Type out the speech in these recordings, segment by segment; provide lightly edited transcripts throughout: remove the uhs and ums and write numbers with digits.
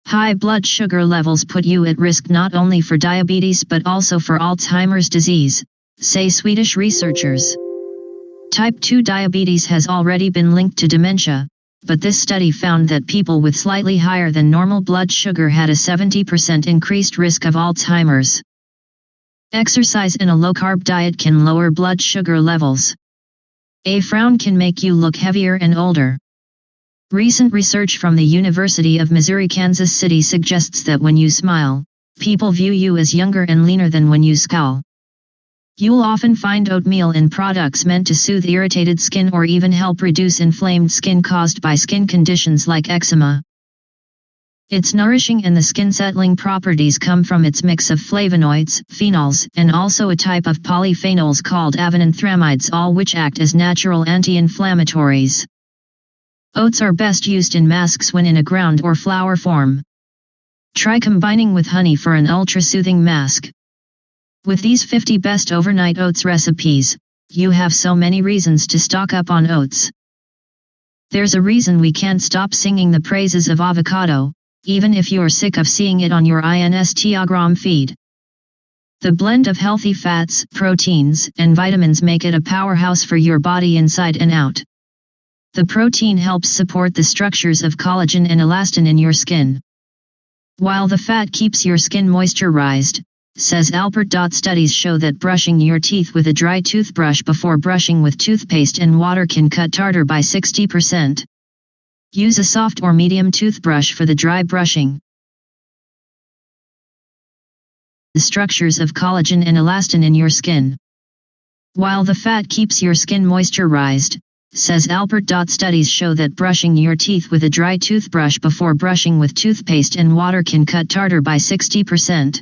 High blood sugar levels put you at risk not only for diabetes but also for Alzheimer's disease, say Swedish researchers. Type 2 diabetes has already been linked to dementia, but this study found that people with slightly higher than normal blood sugar had a 70% increased risk of Alzheimer's. Exercise and a low-carb diet can lower blood sugar levels. A frown can make you look heavier and older. Recent research from the University of Missouri Kansas City suggests that when you smile, people view you as younger and leaner than when you scowl. You'll often find oatmeal in products meant to soothe irritated skin or even help reduce inflamed skin caused by skin conditions like eczema. Its nourishing and the skin-settling properties come from its mix of flavonoids, phenols, and also a type of polyphenols called avenanthramides, all which act as natural anti-inflammatories. Oats are best used in masks when in a ground or flour form. Try combining with honey for an ultra-soothing mask. With these 50 best overnight oats recipes, you have so many reasons to stock up on oats. There's a reason we can't stop singing the praises of avocado, even if you're sick of seeing it on your Instagram feed. The blend of healthy fats, proteins, and vitamins make it a powerhouse for your body inside and out. The protein helps support the structures of collagen and elastin in your skin, while the fat keeps your skin moisturized, says Albert. Studies show that brushing your teeth with a dry toothbrush before brushing with toothpaste and water can cut tartar by 60%. Use a soft or medium toothbrush for the dry brushing. The structures of collagen and elastin in your skin, while the fat keeps your skin moisturized, says Albert. Studies show that brushing your teeth with a dry toothbrush before brushing with toothpaste and water can cut tartar by 60%.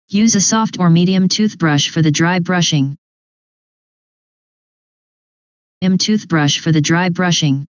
Use a soft or medium toothbrush for the dry brushing. Toothbrush for the dry brushing.